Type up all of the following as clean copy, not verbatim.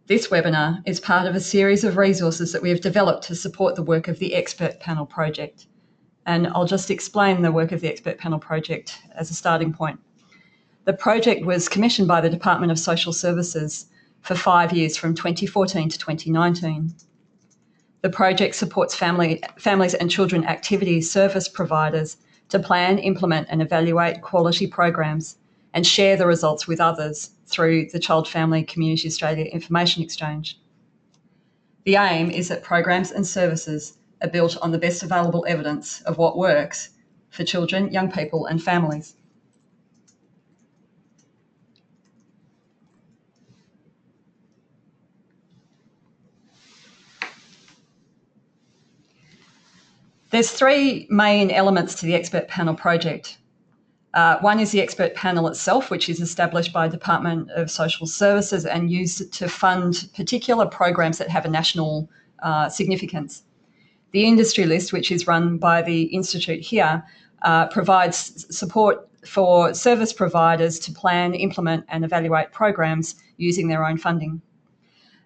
This webinar is part of a series of resources that we have developed to support the work of the Expert Panel Project. And I'll just explain the work of the Expert Panel Project as a starting point. The project was commissioned by the Department of Social Services for 5 years from 2014 to 2019. The project supports families and children activity service providers to plan, implement and evaluate quality programs and share the results with others through the Child Family Community Australia Information Exchange. The aim is that programs and services are built on the best available evidence of what works for children, young people and families. There's three main elements to the Expert Panel project. One is the Expert Panel itself, which is established by the Department of Social Services and used to fund particular programs that have a national significance. The industry list, which is run by the Institute here, provides support for service providers to plan, implement and evaluate programs using their own funding.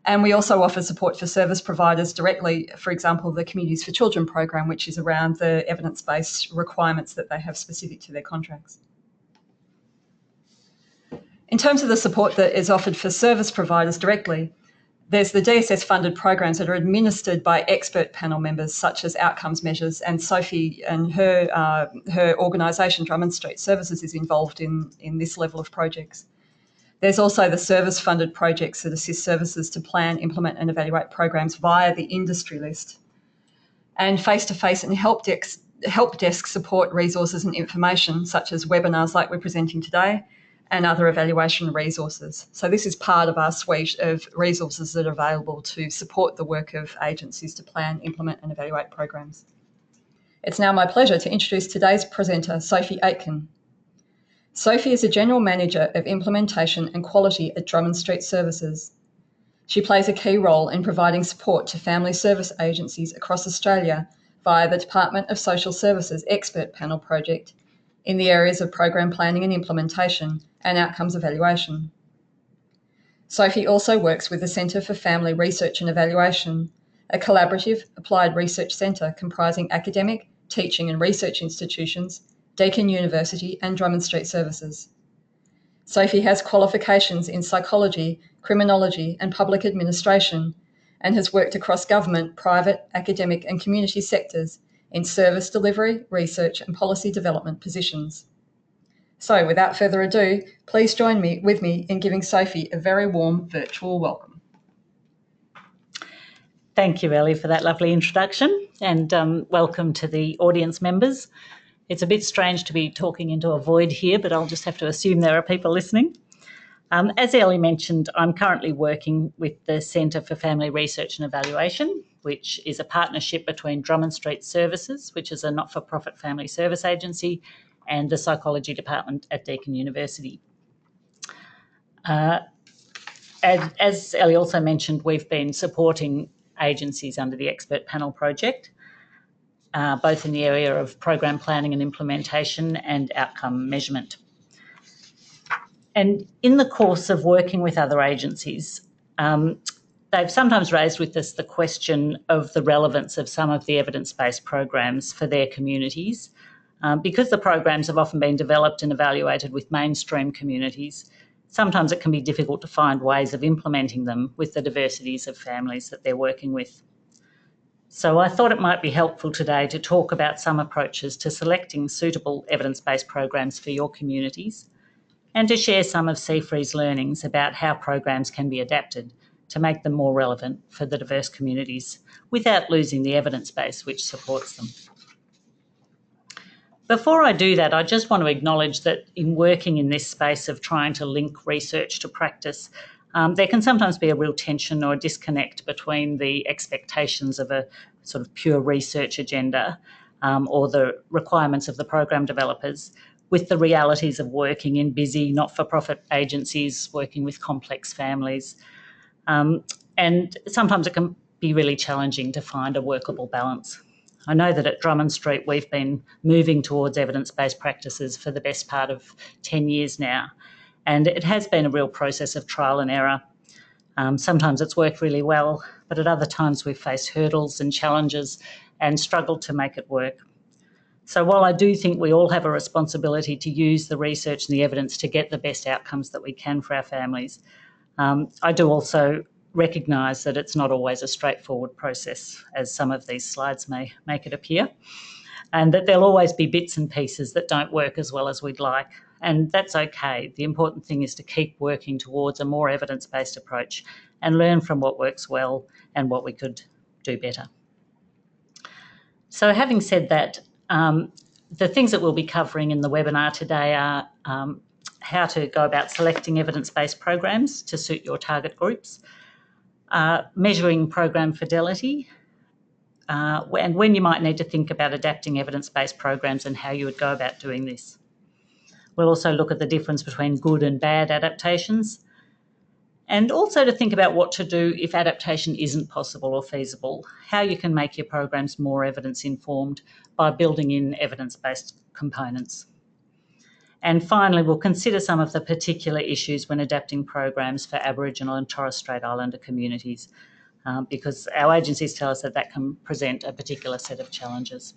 And we also offer support for service providers directly, for example, the Communities for Children program, which is around the evidence-based requirements that they have specific to their contracts. In terms of the support that is offered for service providers directly, there's the DSS-funded programs that are administered by expert panel members, such as outcomes measures, and Sophie and her organisation, Drummond Street Services, is involved in this level of projects. There's also the service-funded projects that assist services to plan, implement and evaluate programs via the industry list. And face-to-face and help desk support resources and information, such as webinars like we're presenting today, and other evaluation resources. So this is part of our suite of resources that are available to support the work of agencies to plan, implement and evaluate programs. It's now my pleasure to introduce today's presenter, Sophie Aitken. Sophie is a General Manager of Implementation and Quality at Drummond Street Services. She plays a key role in providing support to family service agencies across Australia via the Department of Social Services Expert Panel Project in the areas of program planning and implementation and outcomes evaluation. Sophie also works with the Centre for Family Research and Evaluation, a collaborative applied research centre comprising academic, teaching and research institutions, Deakin University and Drummond Street Services. Sophie has qualifications in psychology, criminology and public administration and has worked across government, private, academic and community sectors in service delivery, research and policy development positions. So without further ado, please join with me in giving Sophie a very warm virtual welcome. Thank you, Ellie, for that lovely introduction and welcome to the audience members. It's a bit strange to be talking into a void here, but I'll just have to assume there are people listening. As Ellie mentioned, I'm currently working with the Centre for Family Research and Evaluation, which is a partnership between Drummond Street Services, which is a not-for-profit family service agency, and the Psychology Department at Deakin University. As Ellie also mentioned, we've been supporting agencies under the Expert Panel Project, both in the area of program planning and implementation and outcome measurement. And in the course of working with other agencies, they've sometimes raised with us the question of the relevance of some of the evidence-based programs for their communities. Because the programs have often been developed and evaluated with mainstream communities, sometimes it can be difficult to find ways of implementing them with the diversities of families that they're working with. So I thought it might be helpful today to talk about some approaches to selecting suitable evidence-based programs for your communities and to share some of CFRE's learnings about how programs can be adapted to make them more relevant for the diverse communities without losing the evidence base which supports them. Before I do that, I just want to acknowledge that in working in this space of trying to link research to practice, there can sometimes be a real tension or a disconnect between the expectations of a sort of pure research agenda or the requirements of the program developers with the realities of working in busy not-for-profit agencies, working with complex families. And sometimes it can be really challenging to find a workable balance. I know that at Drummond Street we've been moving towards evidence-based practices for the best part of 10 years now, and it has been a real process of trial and error. Sometimes it's worked really well, but at other times we've faced hurdles and challenges and struggled to make it work. So while I do think we all have a responsibility to use the research and the evidence to get the best outcomes that we can for our families, I do also recognise that it's not always a straightforward process, as some of these slides may make it appear, and that there'll always be bits and pieces that don't work as well as we'd like, and that's okay. The important thing is to keep working towards a more evidence-based approach and learn from what works well and what we could do better. So having said that, the things that we'll be covering in the webinar today are how to go about selecting evidence-based programs to suit your target groups, measuring program fidelity, and when you might need to think about adapting evidence-based programs and how you would go about doing this. We'll also look at the difference between good and bad adaptations, and also to think about what to do if adaptation isn't possible or feasible, how you can make your programs more evidence-informed by building in evidence-based components. And finally, we'll consider some of the particular issues when adapting programs for Aboriginal and Torres Strait Islander communities, because our agencies tell us that that can present a particular set of challenges.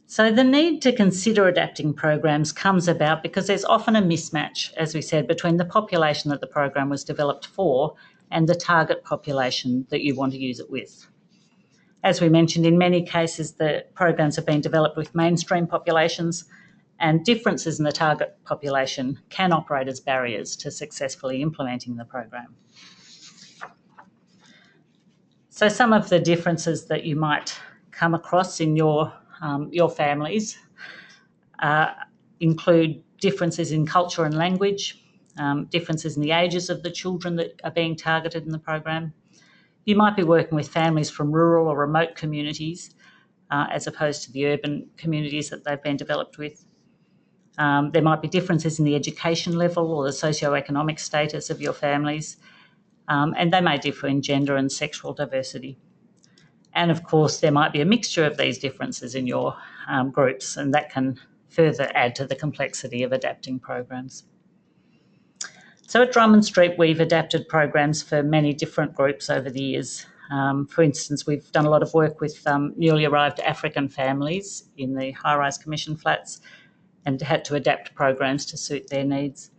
So the need to consider adapting programs comes about because there's often a mismatch, as we said, between the population that the program was developed for and the target population that you want to use it with. As we mentioned, in many cases, the programs have been developed with mainstream populations, and differences in the target population can operate as barriers to successfully implementing the program. So some of the differences that you might come across in your families include differences in culture and language, differences in the ages of the children that are being targeted in the program. You might be working with families from rural or remote communities as opposed to the urban communities that they've been developed with. There might be differences in the education level or the socioeconomic status of your families, and they may differ in gender and sexual diversity. And of course, there might be a mixture of these differences in your groups, and that can further add to the complexity of adapting programs. So at Drummond Street, we've adapted programs for many different groups over the years. For instance, we've done a lot of work with newly arrived African families in the high-rise commission flats and had to adapt programs to suit their needs.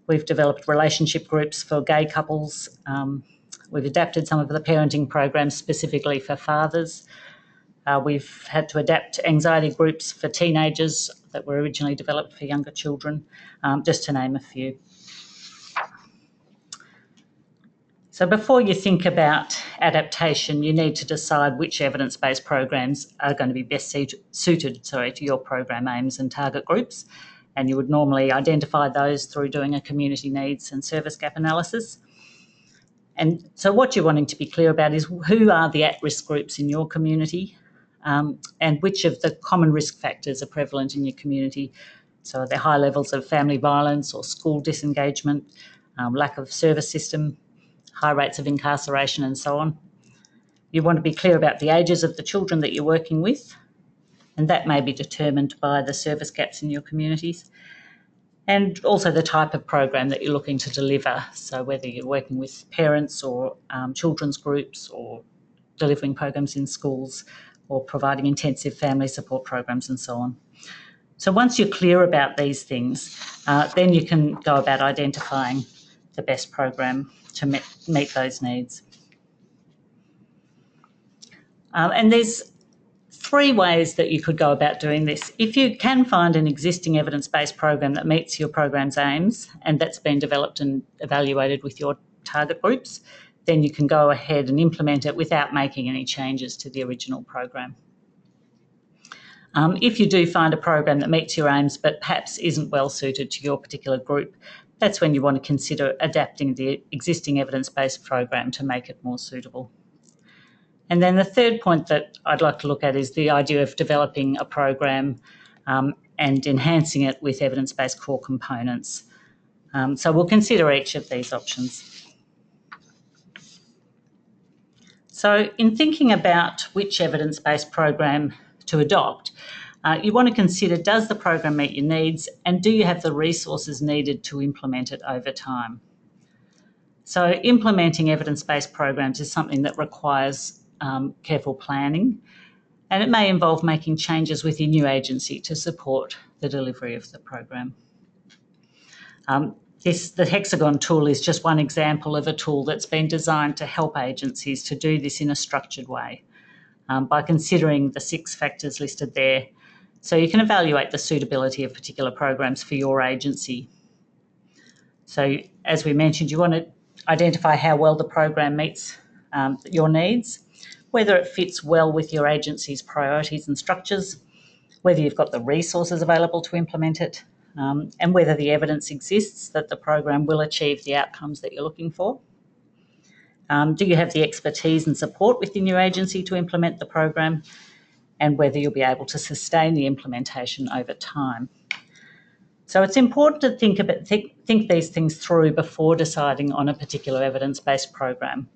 We've developed relationship groups for gay couples. We've adapted some of the parenting programs specifically for fathers. We've had to adapt anxiety groups for teenagers that were originally developed for younger children, just to name a few. So before you think about adaptation, you need to decide which evidence-based programs are going to be best suited to your program aims and target groups. And you would normally identify those through doing a community needs and service gap analysis. And so what you're wanting to be clear about is who are the at-risk groups in your community, and which of the common risk factors are prevalent in your community. So are there high levels of family violence or school disengagement, lack of service system, high rates of incarceration and so on. You want to be clear about the ages of the children that you're working with, and that may be determined by the service gaps in your communities, and also the type of program that you're looking to deliver. So whether you're working with parents or children's groups or delivering programs in schools or providing intensive family support programs and so on. So once you're clear about these things, then you can go about identifying the best program to meet those needs. And there's three ways that you could go about doing this. If you can find an existing evidence-based program that meets your program's aims and that's been developed and evaluated with your target groups, then you can go ahead and implement it without making any changes to the original program. If you do find a program that meets your aims but perhaps isn't well suited to your particular group, that's when you want to consider adapting the existing evidence-based program to make it more suitable. And then the third point that I'd like to look at is the idea of developing a program and enhancing it with evidence-based core components. So we'll consider each of these options. So in thinking about which evidence-based program to adopt, You want to consider, does the program meet your needs, and do you have the resources needed to implement it over time? So implementing evidence-based programs is something that requires careful planning, and it may involve making changes within your agency to support the delivery of the program. The Hexagon tool is just one example of a tool that's been designed to help agencies to do this in a structured way by considering the 6 factors listed there. So you can evaluate the suitability of particular programs for your agency. So as we mentioned, you want to identify how well the program meets your needs, whether it fits well with your agency's priorities and structures, whether you've got the resources available to implement it, and whether the evidence exists that the program will achieve the outcomes that you're looking for. Do you have the expertise and support within your agency to implement the program, and whether you'll be able to sustain the implementation over time. So it's important to think these things through before deciding on a particular evidence-based program.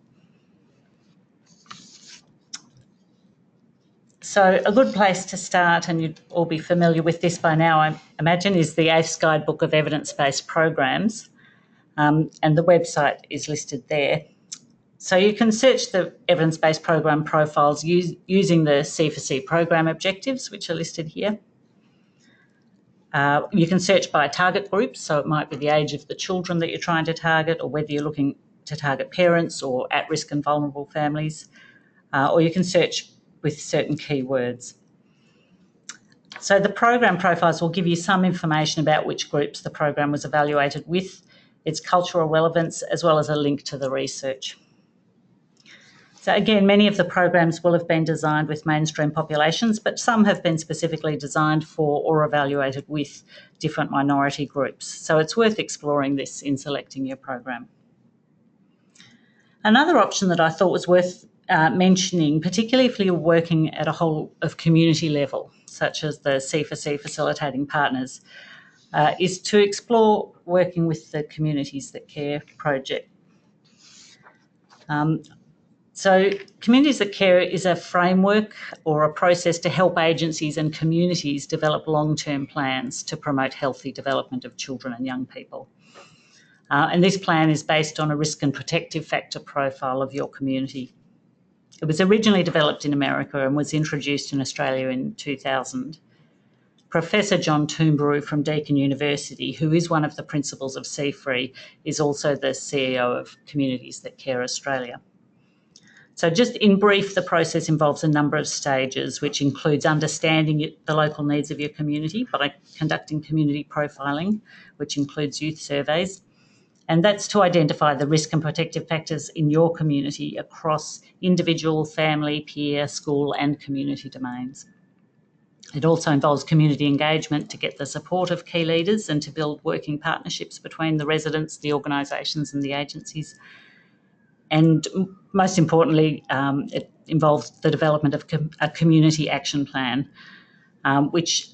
So a good place to start, and you'd all be familiar with this by now, I imagine, is the AIFS Guidebook of Evidence-Based Programs, and the website is listed there. So you can search the evidence-based program profiles using the C4C program objectives, which are listed here. You can search by target groups, so it might be the age of the children that you're trying to target, or whether you're looking to target parents or at-risk and vulnerable families, or you can search with certain keywords. So the program profiles will give you some information about which groups the program was evaluated with, its cultural relevance, as well as a link to the research. So again, many of the programs will have been designed with mainstream populations, but some have been specifically designed for or evaluated with different minority groups. So it's worth exploring this in selecting your program. Another option that I thought was worth mentioning, particularly if you're working at a whole of community level, such as the C4C facilitating partners, is to explore working with the Communities That Care project. So Communities That Care is a framework or a process to help agencies and communities develop long-term plans to promote healthy development of children and young people. And this plan is based on a risk and protective factor profile of your community. It was originally developed in America and was introduced in Australia in 2000. Professor John Toombrou from Deakin University, who is one of the principals of CFRE, is also the CEO of Communities That Care Australia. So just in brief, the process involves a number of stages, which includes understanding the local needs of your community by conducting community profiling, which includes youth surveys. And that's to identify the risk and protective factors in your community across individual, family, peer, school and community domains. It also involves community engagement to get the support of key leaders and to build working partnerships between the residents, the organisations and the agencies. And most importantly, it involves the development of a community action plan, which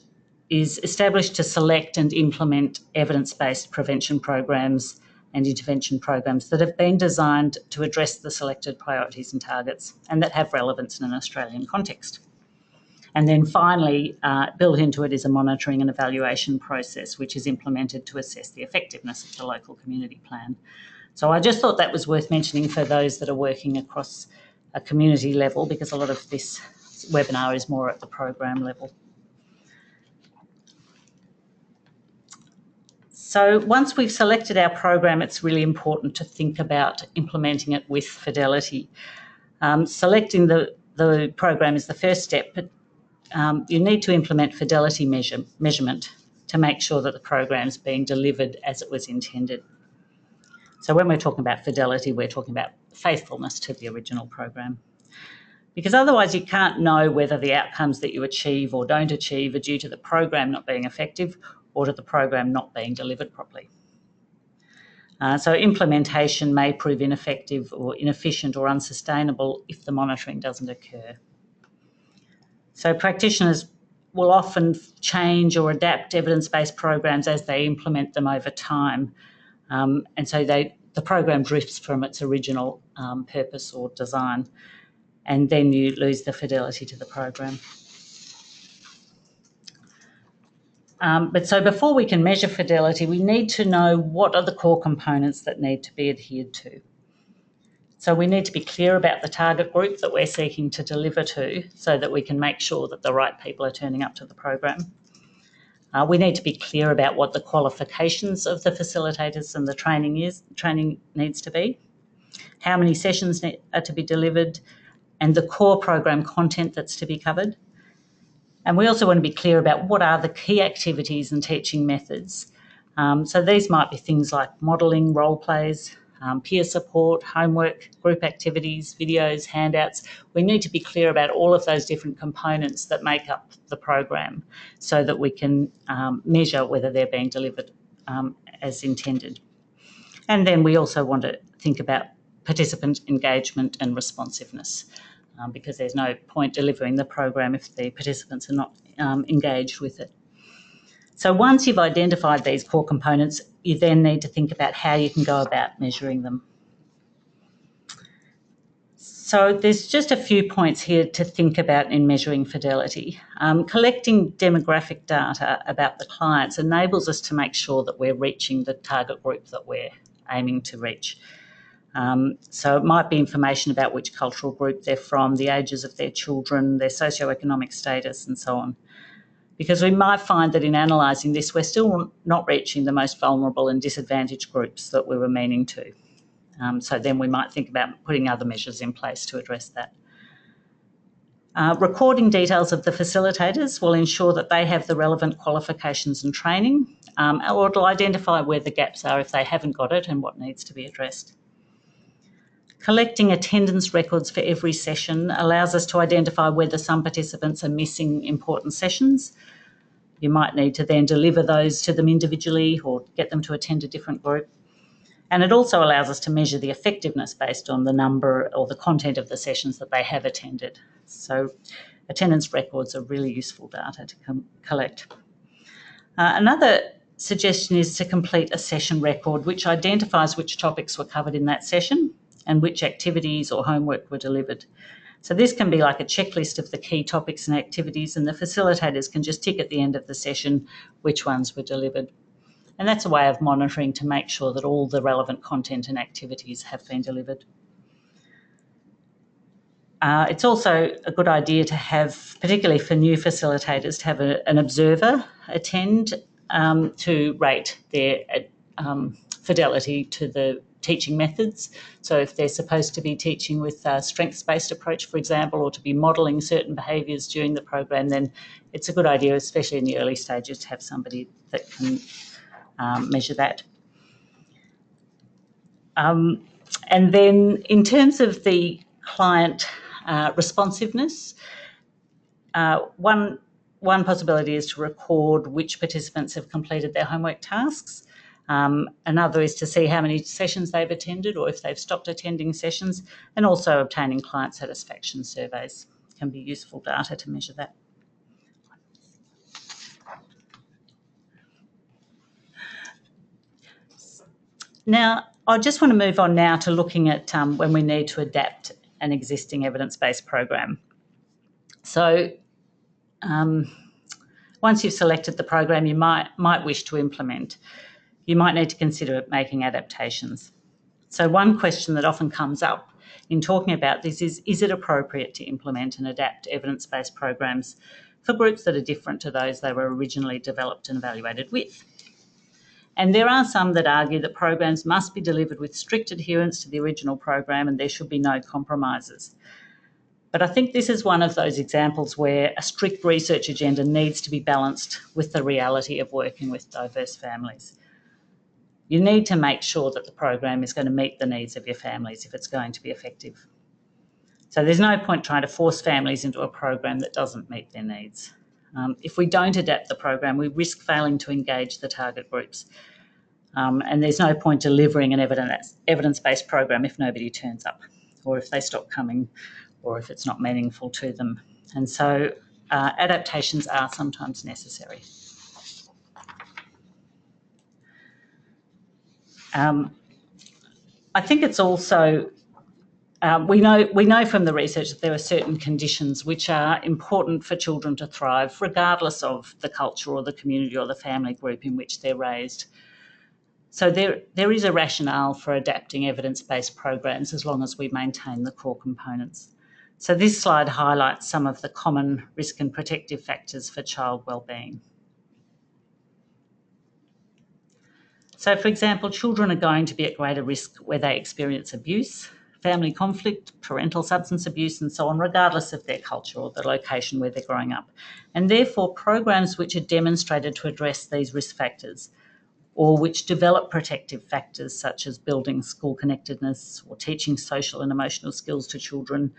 is established to select and implement evidence-based prevention programs and intervention programs that have been designed to address the selected priorities and targets and that have relevance in an Australian context. And then finally, built into it is a monitoring and evaluation process, which is implemented to assess the effectiveness of the local community plan. So I just thought that was worth mentioning for those that are working across a community level, because a lot of this webinar is more at the program level. So once we've selected our program, it's really important to think about implementing it with Fidelity. Selecting the program is the first step, but you need to implement Fidelity measurement to make sure that the program is being delivered as it was intended. So when we're talking about Fidelity, we're talking about faithfulness to the original program. Because otherwise you can't know whether the outcomes that you achieve or don't achieve are due to the program not being effective or to the program not being delivered properly. So implementation may prove ineffective or inefficient or unsustainable if the monitoring doesn't occur. So practitioners will often change or adapt evidence-based programs as they implement them over time. And so the program drifts from its original purpose or design, and then you lose the fidelity to the program. But so before we can measure fidelity, we need to know what are the core components that need to be adhered to. So we need to be clear about the target group that we're seeking to deliver to so that we can make sure that the right people are turning up to the program. We need to be clear about what the qualifications of the facilitators and the training needs to be, how many sessions are to be delivered, and the core program content that's to be covered. And we also want to be clear about what are the key activities and teaching methods. So these might be things like modelling, role plays, peer support, homework, group activities, videos, handouts. We need to be clear about all of those different components that make up the program so that we can measure whether they're being delivered as intended. And then we also want to think about participant engagement and responsiveness, because there's no point delivering the program if the participants are not engaged with it. So once you've identified these core components, you then need to think about how you can go about measuring them. So there's just a few points here to think about in measuring fidelity. Collecting demographic data about the clients enables us to make sure that we're reaching the target group that we're aiming to reach. So it might be information about which cultural group they're from, the ages of their children, their socioeconomic status, and so on. Because we might find that in analysing this, we're still not reaching the most vulnerable and disadvantaged groups that we were meaning to. So then we might think about putting other measures in place to address that. Recording details of the facilitators will ensure that they have the relevant qualifications and training, or it'll identify where the gaps are if they haven't got it and what needs to be addressed. Collecting attendance records for every session allows us to identify whether some participants are missing important sessions. You might need to then deliver those to them individually or get them to attend a different group. And it also allows us to measure the effectiveness based on the number or the content of the sessions that they have attended. So attendance records are really useful data to collect. Another suggestion is to complete a session record which identifies which topics were covered in that session and which activities or homework were delivered. So this can be like a checklist of the key topics and activities, and the facilitators can just tick at the end of the session which ones were delivered. And that's a way of monitoring to make sure that all the relevant content and activities have been delivered. It's also a good idea to have, particularly for new facilitators, to have an observer attend to rate their fidelity to the teaching methods. So if they're supposed to be teaching with a strengths-based approach, for example, or to be modelling certain behaviours during the program, then it's a good idea, especially in the early stages, to have somebody that can measure that. And then in terms of the client responsiveness, one possibility is to record which participants have completed their homework tasks. Another is to see how many sessions they've attended or if they've stopped attending sessions, and also obtaining client satisfaction surveys can be useful data to measure that. Now, I just want to move on now to looking at when we need to adapt an existing evidence-based program. So once you've selected the program you might wish to implement, you might need to consider making adaptations. So one question that often comes up in talking about this is it appropriate to implement and adapt evidence-based programs for groups that are different to those they were originally developed and evaluated with? And there are some that argue that programs must be delivered with strict adherence to the original program and there should be no compromises. But I think this is one of those examples where a strict research agenda needs to be balanced with the reality of working with diverse families. You need to make sure that the program is going to meet the needs of your families if it's going to be effective. So there's no point trying to force families into a program that doesn't meet their needs. If we don't adapt the program, we risk failing to engage the target groups. And there's no point delivering an evidence-based program if nobody turns up, or if they stop coming, or if it's not meaningful to them. And so adaptations are sometimes necessary. I think it's also we know from the research that there are certain conditions which are important for children to thrive, regardless of the culture or the community or the family group in which they're raised. So there is a rationale for adapting evidence-based programs as long as we maintain the core components. So this slide highlights some of the common risk and protective factors for child wellbeing. So, for example, children are going to be at greater risk where they experience abuse, family conflict, parental substance abuse and so on, regardless of their culture or the location where they're growing up. And therefore, programs which are demonstrated to address these risk factors or which develop protective factors such as building school connectedness or teaching social and emotional skills to children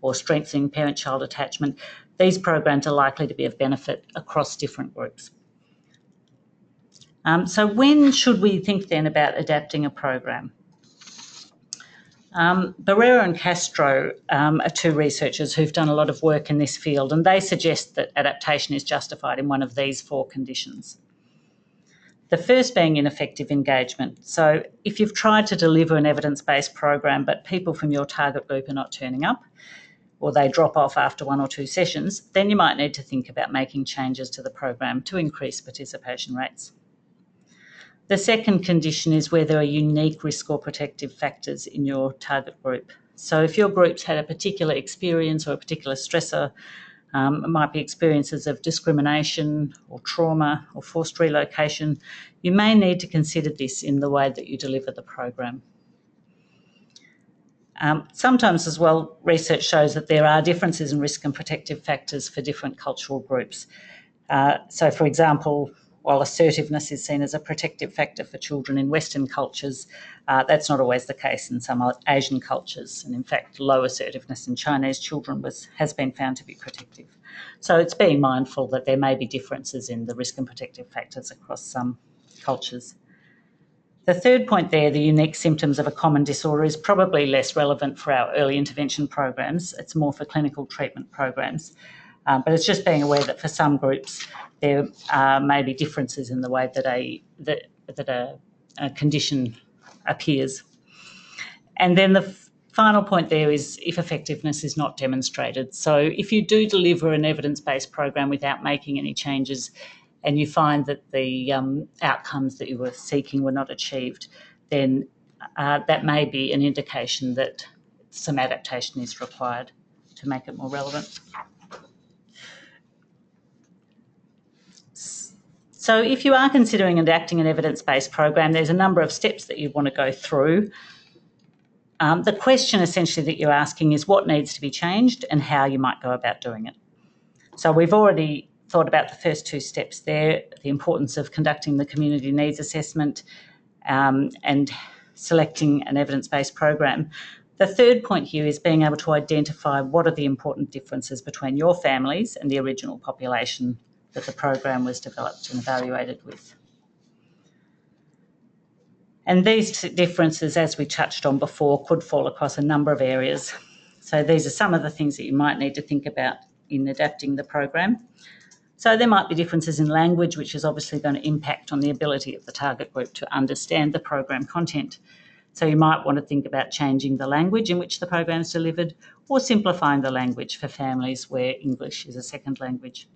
or strengthening parent-child attachment, these programs are likely to be of benefit across different groups. So when should we think then about adapting a program? Barrera and Castro are two researchers who've done a lot of work in this field, and they suggest that adaptation is justified in one of these four conditions. The first being ineffective engagement. So if you've tried to deliver an evidence-based program but people from your target group are not turning up, or they drop off after one or two sessions, then you might need to think about making changes to the program to increase participation rates. The second condition is where there are unique risk or protective factors in your target group. So if your group's had a particular experience or a particular stressor, it might be experiences of discrimination or trauma or forced relocation, you may need to consider this in the way that you deliver the program. Sometimes as well, research shows that there are differences in risk and protective factors for different cultural groups. So for example, while assertiveness is seen as a protective factor for children in Western cultures, that's not always the case in some Asian cultures. And in fact, low assertiveness in Chinese children has been found to be protective. So it's being mindful that there may be differences in the risk and protective factors across some cultures. The third point there, the unique symptoms of a common disorder, is probably less relevant for our early intervention programs. It's more for clinical treatment programs. But it's just being aware that for some groups there may be differences in the way that a condition appears. And then the final point there is if effectiveness is not demonstrated. So if you do deliver an evidence-based program without making any changes and you find that the outcomes that you were seeking were not achieved, then that may be an indication that some adaptation is required to make it more relevant. So if you are considering adapting an evidence-based program, there's a number of steps that you want to go through. The question essentially that you're asking is what needs to be changed and how you might go about doing it. So we've already thought about the first two steps there, the importance of conducting the community needs assessment and selecting an evidence-based program. The third point here is being able to identify what are the important differences between your families and the original population that the program was developed and evaluated with. And these differences, as we touched on before, could fall across a number of areas. So these are some of the things that you might need to think about in adapting the program. So there might be differences in language, which is obviously going to impact on the ability of the target group to understand the program content. So you might want to think about changing the language in which the program is delivered or simplifying the language for families where English is a second language.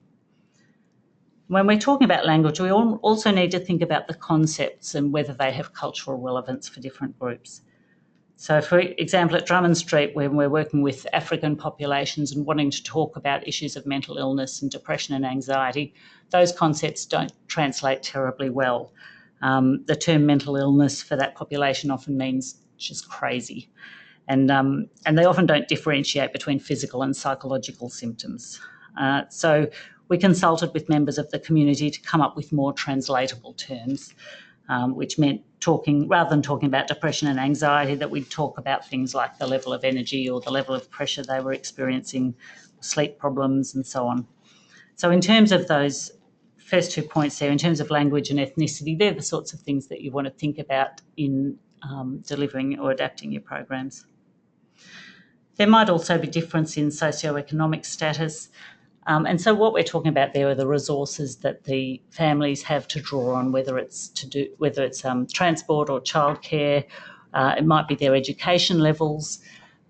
When we're talking about language, we also need to think about the concepts and whether they have cultural relevance for different groups. So, for example, at Drummond Street, when we're working with African populations and wanting to talk about issues of mental illness and depression and anxiety, those concepts don't translate terribly well. The term mental illness for that population often means just crazy. And they often don't differentiate between physical and psychological symptoms. So we consulted with members of the community to come up with more translatable terms, which meant rather than talking about depression and anxiety, that we'd talk about things like the level of energy or the level of pressure they were experiencing, sleep problems and so on. So in terms of those first 2 points there, in terms of language and ethnicity, they're the sorts of things that you want to think about in delivering or adapting your programs. There might also be difference in socioeconomic status. And so what we're talking about there are the resources that the families have to draw on, whether it's transport or childcare. It might be their education levels.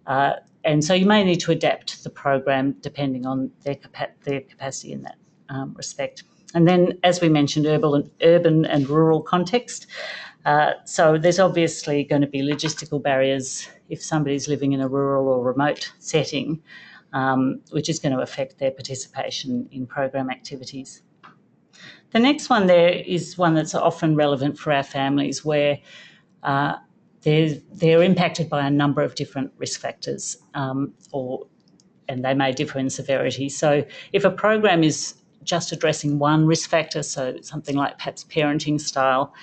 And so you may need to adapt the program depending on their capacity in that respect. And then, as we mentioned, urban and rural context. So there's obviously going to be logistical barriers if somebody's living in a rural or remote setting, which is going to affect their participation in program activities. The next one there is one that's often relevant for our families, where they're impacted by a number of different risk factors, and they may differ in severity. So if a program is just addressing one risk factor, so something like perhaps parenting style,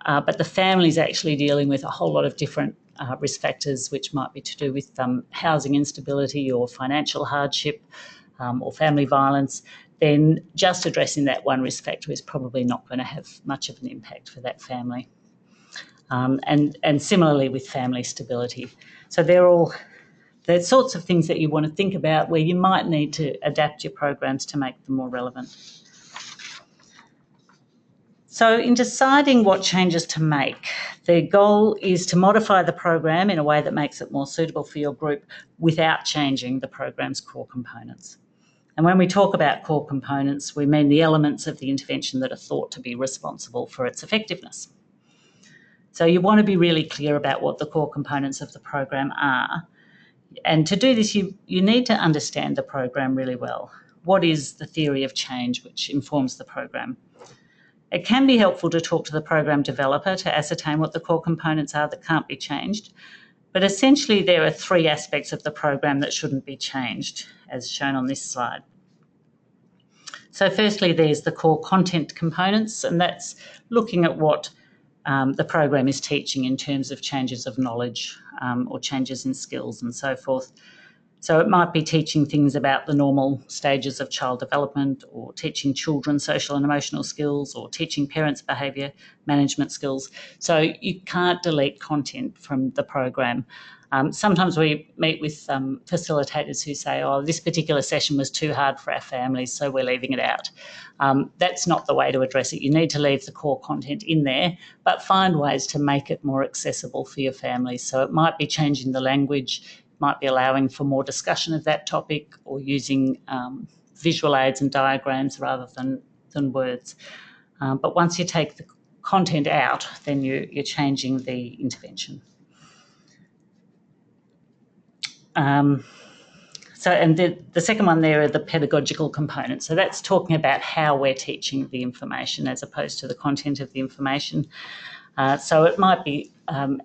but the family's actually dealing with a whole lot of different risk factors, which might be to do with housing instability or financial hardship or family violence, then just addressing that one risk factor is probably not going to have much of an impact for that family. And similarly with family stability. So they're all the sorts of things that you want to think about where you might need to adapt your programs to make them more relevant. So in deciding what changes to make, the goal is to modify the program in a way that makes it more suitable for your group without changing the program's core components. And when we talk about core components, we mean the elements of the intervention that are thought to be responsible for its effectiveness. So you want to be really clear about what the core components of the program are. And to do this, you need to understand the program really well. What is the theory of change which informs the program? It can be helpful to talk to the program developer to ascertain what the core components are that can't be changed. But essentially, there are three aspects of the program that shouldn't be changed, as shown on this slide. So firstly, there's the core content components, and that's looking at what the program is teaching in terms of changes of knowledge or changes in skills and so forth. So it might be teaching things about the normal stages of child development, or teaching children social and emotional skills, or teaching parents behaviour management skills. So you can't delete content from the program. Sometimes we meet with facilitators who say, oh, this particular session was too hard for our families, so we're leaving it out. That's not the way to address it. You need to leave the core content in there, but find ways to make it more accessible for your families. So it might be changing the language, might be allowing for more discussion of that topic, or using visual aids and diagrams rather than words. But once you take the content out, then you're changing the intervention. And the second one there are the pedagogical components. So that's talking about how we're teaching the information as opposed to the content of the information. So it might be,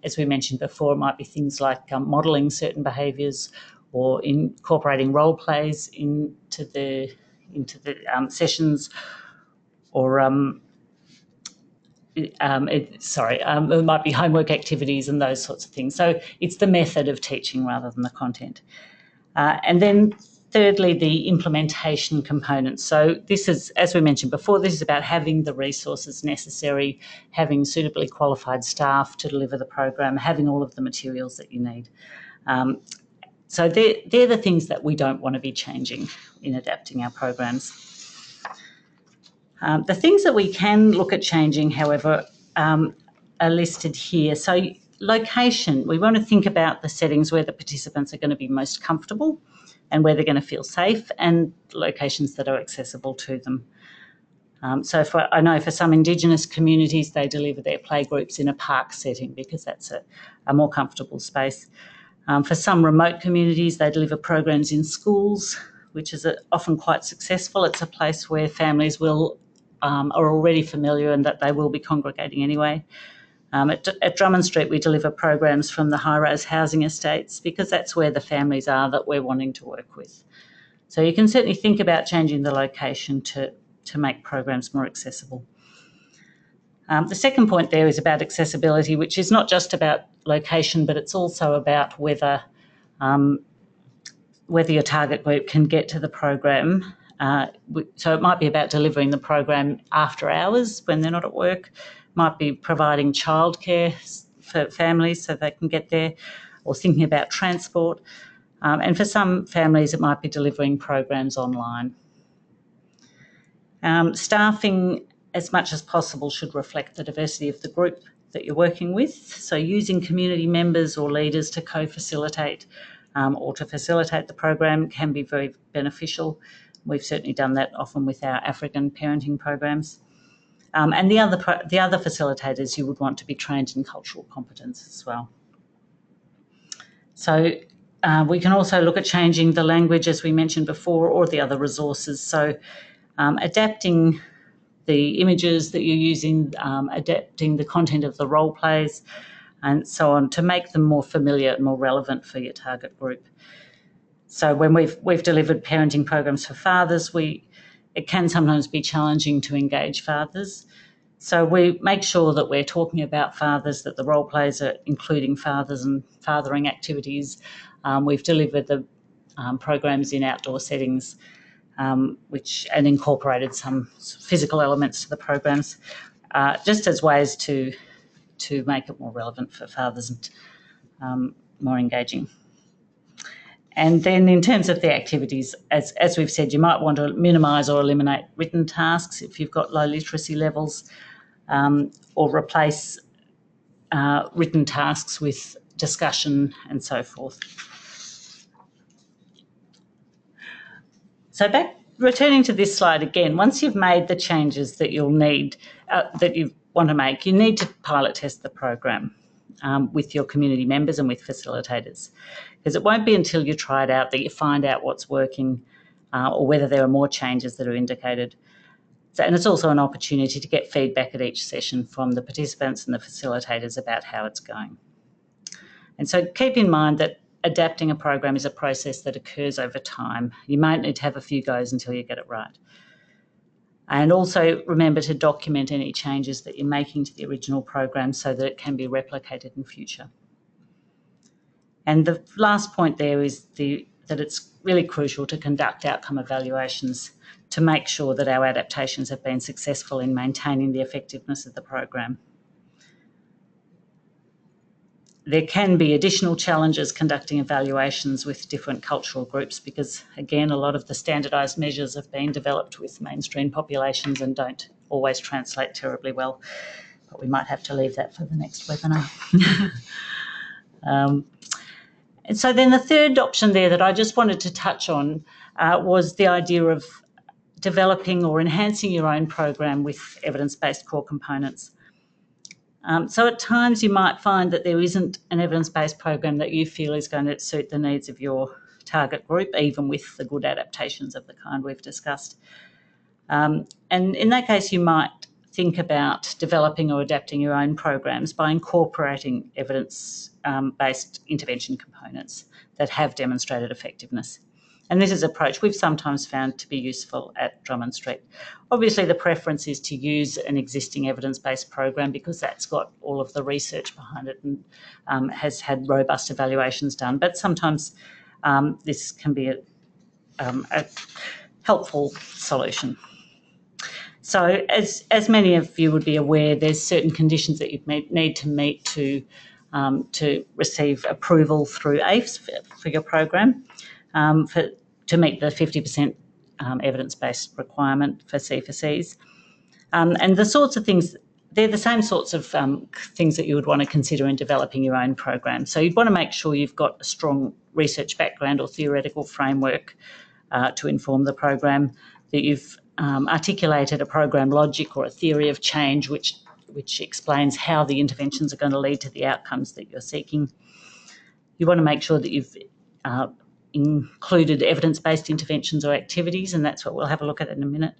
as we mentioned before, it might be things like modelling certain behaviours, or incorporating role plays into the sessions, or it might be homework activities and those sorts of things. So it's the method of teaching rather than the content. And then thirdly, the implementation component. So this is, as we mentioned before, this is about having the resources necessary, having suitably qualified staff to deliver the program, having all of the materials that you need. So they're the things that we don't want to be changing in adapting our programs. The things that we can look at changing, however, are listed here. So location, we want to think about the settings where the participants are going to be most comfortable and where they're going to feel safe, and locations that are accessible to them. So I know for some Indigenous communities, they deliver their playgroups in a park setting because that's a more comfortable space. For some remote communities, they deliver programs in schools, which is often quite successful. It's a place where families are already familiar and that they will be congregating anyway. At Drummond Street, we deliver programs from the high-rise housing estates because that's where the families are that we're wanting to work with. So you can certainly think about changing the location to make programs more accessible. The second point there is about accessibility, which is not just about location, but it's also about whether your target group can get to the program. So it might be about delivering the program after hours when they're not at work, might be providing childcare for families so they can get there, or thinking about transport. And for some families, it might be delivering programs online. Staffing, as much as possible, should reflect the diversity of the group that you're working with. So using community members or leaders to co-facilitate or to facilitate the program can be very beneficial. We've certainly done that often with our African parenting programs. And the other facilitators you would want to be trained in cultural competence as well. So we can also look at changing the language, as we mentioned before, or the other resources. So adapting the images that you're using, adapting the content of the role plays, and so on, to make them more familiar and more relevant for your target group. So when we've delivered parenting programs for fathers, it can sometimes be challenging to engage fathers. So we make sure that we're talking about fathers, that the role plays are including fathers and fathering activities. We've delivered the programs in outdoor settings, and incorporated some physical elements to the programs, just as ways to make it more relevant for fathers and more engaging. And then in terms of the activities, as we've said, you might want to minimise or eliminate written tasks if you've got low literacy levels, or replace written tasks with discussion and so forth. So returning to this slide again, once you've made the changes that you'll need, that you want to make, you need to pilot test the program with your community members and with facilitators, because it won't be until you try it out that you find out what's working or whether there are more changes that are indicated. And it's also an opportunity to get feedback at each session from the participants and the facilitators about how it's going. And so keep in mind that adapting a program is a process that occurs over time. You might need to have a few goes until you get it right. And also remember to document any changes that you're making to the original program so that it can be replicated in future. And the last point there is that it's really crucial to conduct outcome evaluations to make sure that our adaptations have been successful in maintaining the effectiveness of the program. There can be additional challenges conducting evaluations with different cultural groups because, again, a lot of the standardised measures have been developed with mainstream populations and don't always translate terribly well, but we might have to leave that for the next webinar. And so then the third option there that I just wanted to touch on was the idea of developing or enhancing your own program with evidence-based core components. So at times you might find that there isn't an evidence-based program that you feel is going to suit the needs of your target group, even with the good adaptations of the kind we've discussed. And in that case, you might think about developing or adapting your own programs by incorporating evidence-based intervention components that have demonstrated effectiveness. And this is an approach we've sometimes found to be useful at Drummond Street. Obviously, the preference is to use an existing evidence-based program because that's got all of the research behind it and has had robust evaluations done. But sometimes this can be a helpful solution. So as many of you would be aware, there's certain conditions that you need to meet to receive approval through AIFS for your program. To meet the 50% evidence-based requirement for C4Cs. And the sorts of things, they're the same sorts of things that you would want to consider in developing your own program. So you'd want to make sure you've got a strong research background or theoretical framework to inform the program, that you've articulated a program logic or a theory of change which explains how the interventions are going to lead to the outcomes that you're seeking. You want to make sure that you've included evidence-based interventions or activities, and that's what we'll have a look at in a minute.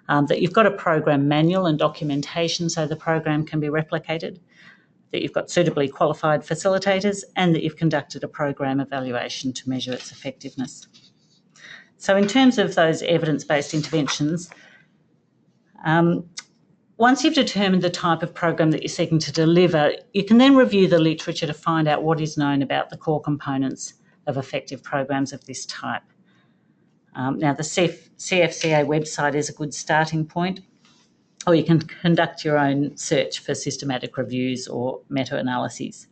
That you've got a program manual and documentation so the program can be replicated, that you've got suitably qualified facilitators, and that you've conducted a program evaluation to measure its effectiveness. So in terms of those evidence-based interventions, once you've determined the type of program that you're seeking to deliver, you can then review the literature to find out what is known about the core components of effective programs of this type. Now, the CFCA website is a good starting point, or you can conduct your own search for systematic reviews or meta-analyses,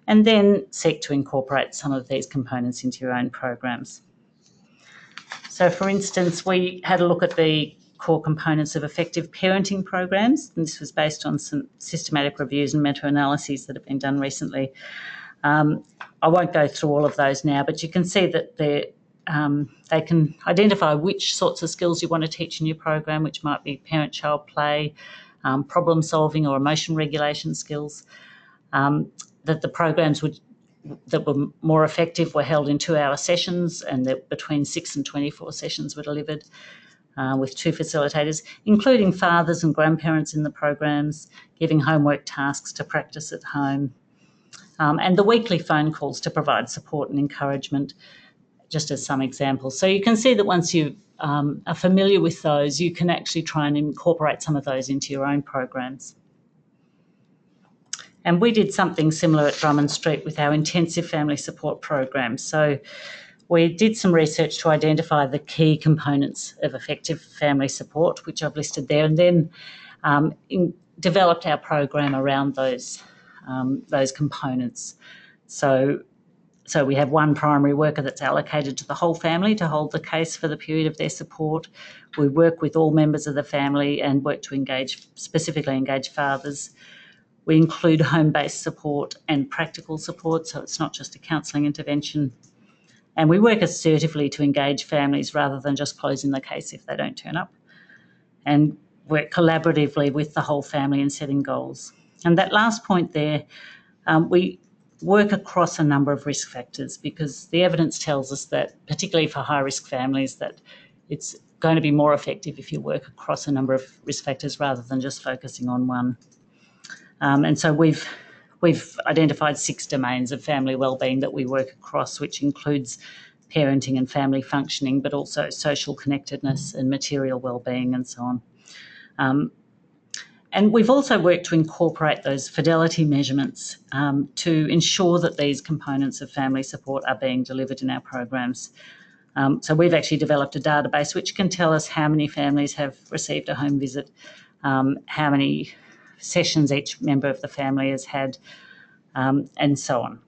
and then seek to incorporate some of these components into your own programs. So, for instance, we had a look at the core components of effective parenting programs, and this was based on some systematic reviews and meta-analyses that have been done recently. I won't go through all of those now, but you can see that they can identify which sorts of skills you want to teach in your program, which might be parent-child play, problem solving or emotion regulation skills, that the programs that were more effective were held in 2-hour sessions, and that between 6 and 24 sessions were delivered with 2 facilitators, including fathers and grandparents in the programs, giving homework tasks to practice at home, and the weekly phone calls to provide support and encouragement, just as some examples. So you can see that once you are familiar with those, you can actually try and incorporate some of those into your own programs. And we did something similar at Drummond Street with our intensive family support program. So we did some research to identify the key components of effective family support, which I've listed there, and then developed our program around those components. So we have one primary worker that's allocated to the whole family to hold the case for the period of their support. We work with all members of the family and work to specifically engage fathers. We include home-based support and practical support, so it's not just a counselling intervention. And we work assertively to engage families rather than just closing the case if they don't turn up, and work collaboratively with the whole family in setting goals. And that last point there, we work across a number of risk factors, because the evidence tells us that, particularly for high-risk families, that it's going to be more effective if you work across a number of risk factors rather than just focusing on one. And so we've identified 6 domains of family wellbeing that we work across, which includes parenting and family functioning, but also social connectedness and material wellbeing and so on. And we've also worked to incorporate those Fidelity measurements to ensure that these components of family support are being delivered in our programs. So we've actually developed a database which can tell us how many families have received a home visit, how many sessions each member of the family has had, and so on.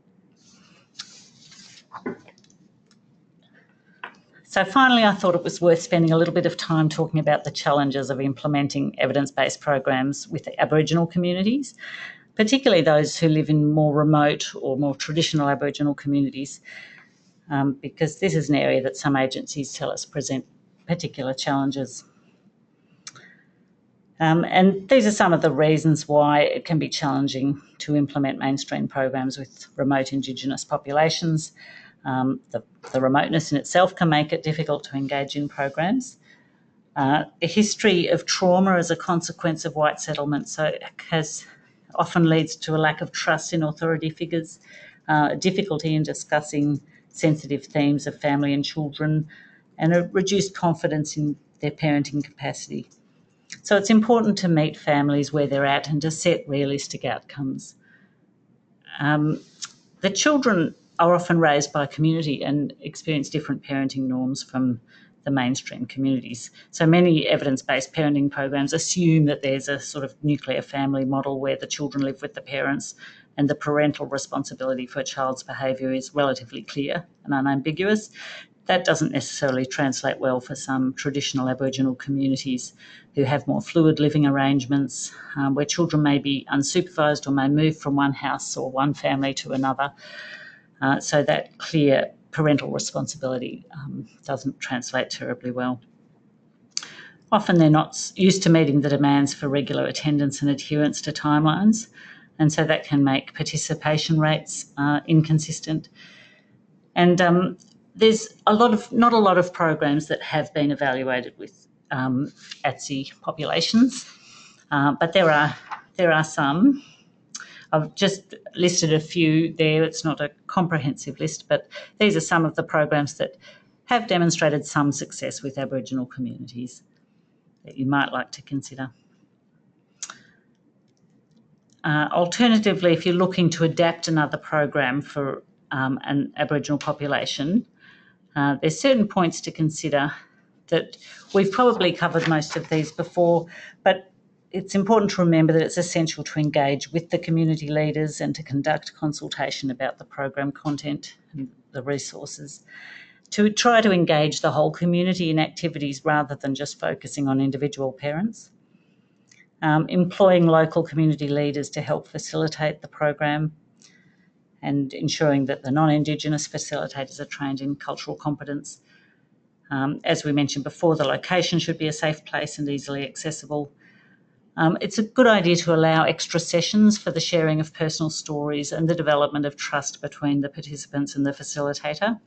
So finally, I thought it was worth spending a little bit of time talking about the challenges of implementing evidence-based programs with Aboriginal communities, particularly those who live in more remote or more traditional Aboriginal communities, because this is an area that some agencies tell us present particular challenges. And these are some of the reasons why it can be challenging to implement mainstream programs with remote Indigenous populations. The remoteness in itself can make it difficult to engage in programs. A history of trauma as a consequence of white settlement often leads to a lack of trust in authority figures, difficulty in discussing sensitive themes of family and children, and a reduced confidence in their parenting capacity. So it's important to meet families where they're at and to set realistic outcomes. The children are often raised by community and experience different parenting norms from the mainstream communities. So many evidence-based parenting programs assume that there's a sort of nuclear family model where the children live with the parents and the parental responsibility for a child's behaviour is relatively clear and unambiguous. That doesn't necessarily translate well for some traditional Aboriginal communities who have more fluid living arrangements, where children may be unsupervised or may move from one house or one family to another. So that clear parental responsibility doesn't translate terribly well. Often they're not used to meeting the demands for regular attendance and adherence to timelines, and so that can make participation rates inconsistent. And there's not a lot of programs that have been evaluated with ATSI populations, but there are some. I've just listed a few there. It's not a comprehensive list, but these are some of the programs that have demonstrated some success with Aboriginal communities that you might like to consider. Alternatively, if you're looking to adapt another program for an Aboriginal population, there's certain points to consider that we've probably covered most of these before, but it's important to remember that it's essential to engage with the community leaders and to conduct consultation about the program content and the resources, to try to engage the whole community in activities rather than just focusing on individual parents, employing local community leaders to help facilitate the program, and ensuring that the non-Indigenous facilitators are trained in cultural competence. As we mentioned before, the location should be a safe place and easily accessible. It's a good idea to allow extra sessions for the sharing of personal stories and the development of trust between the participants and the facilitator.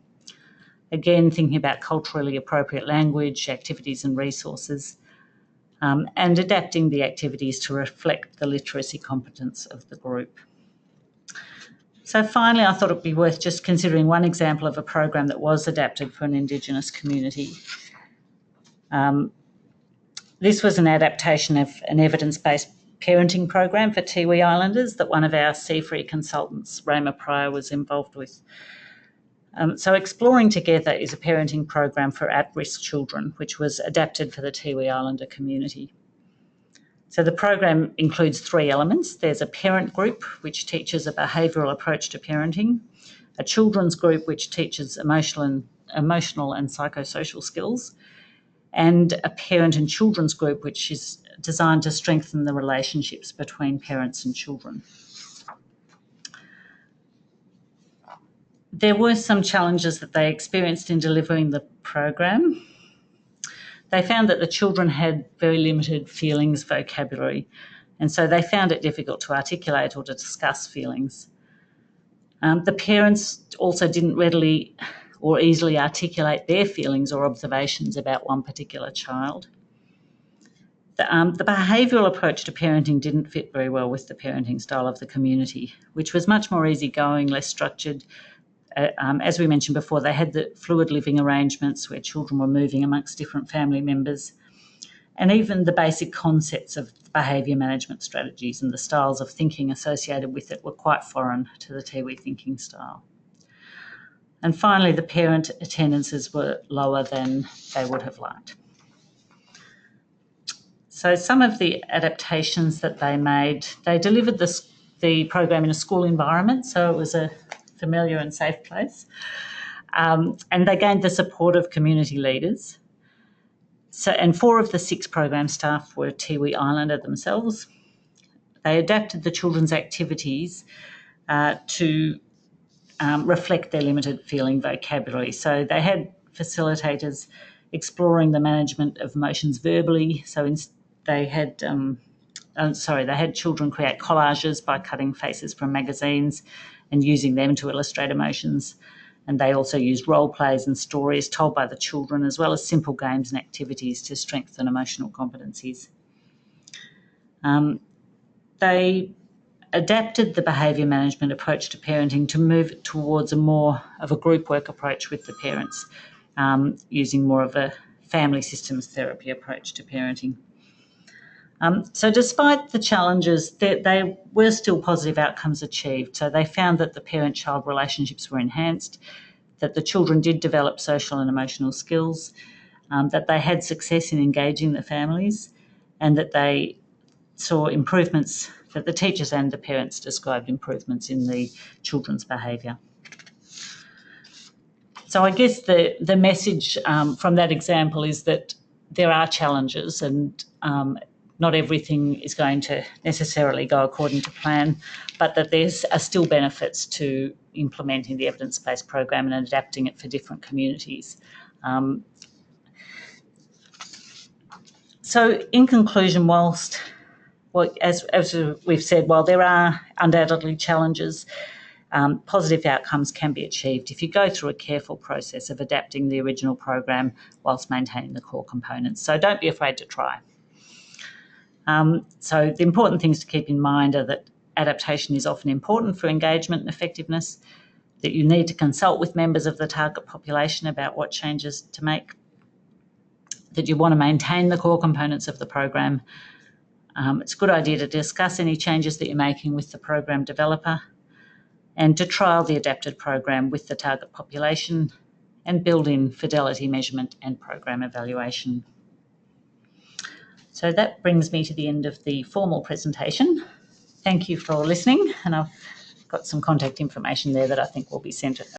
Again, thinking about culturally appropriate language, activities and resources, and adapting the activities to reflect the literacy competence of the group. So finally, I thought it would be worth just considering one example of a program that was adapted for an Indigenous community. This was an adaptation of an evidence-based parenting program for Tiwi Islanders that one of our Sea-Free consultants, Roma Pryor, was involved with. So Exploring Together is a parenting program for at-risk children, which was adapted for the Tiwi Islander community. So the program includes 3 elements. There's a parent group, which teaches a behavioural approach to parenting, a children's group, which teaches emotional and psychosocial skills, and a parent and children's group, which is designed to strengthen the relationships between parents and children. There were some challenges that they experienced in delivering the program. They found that the children had very limited feelings vocabulary, and so they found it difficult to articulate or to discuss feelings. The parents also didn't readily or easily articulate their feelings or observations about one particular child. The behavioural approach to parenting didn't fit very well with the parenting style of the community, which was much more easygoing, less structured. As we mentioned before, they had the fluid living arrangements where children were moving amongst different family members, and even the basic concepts of behaviour management strategies and the styles of thinking associated with it were quite foreign to the Tiwi thinking style. And finally, the parent attendances were lower than they would have liked. So some of the adaptations that they made, they delivered the program in a school environment, so it was a familiar and safe place. And they gained the support of community leaders. And 4 of the 6 program staff were Tiwi Islander themselves. They adapted the children's activities to reflect their limited feeling vocabulary. So they had facilitators exploring the management of emotions verbally. So they had children create collages by cutting faces from magazines and using them to illustrate emotions. And they also used role plays and stories told by the children, as well as simple games and activities to strengthen emotional competencies. They adapted the behaviour management approach to parenting to move towards a more of a group work approach with the parents, using more of a family systems therapy approach to parenting. So despite the challenges, there were still positive outcomes achieved. So they found that the parent-child relationships were enhanced, that the children did develop social and emotional skills, that they had success in engaging the families, and that they saw improvements, that the teachers and the parents described improvements in the children's behaviour. So I guess the message from that example is that there are challenges, and not everything is going to necessarily go according to plan, but that there are still benefits to implementing the evidence-based program and adapting it for different communities. So in conclusion, as we've said, while there are undoubtedly challenges, positive outcomes can be achieved if you go through a careful process of adapting the original program whilst maintaining the core components. So don't be afraid to try. So the important things to keep in mind are that adaptation is often important for engagement and effectiveness, that you need to consult with members of the target population about what changes to make, that you want to maintain the core components of the program. It's a good idea to discuss any changes that you're making with the program developer, and to trial the adapted program with the target population and build in fidelity measurement and program evaluation. So that brings me to the end of the formal presentation. Thank you for listening, and I've got some contact information there that I think will be sent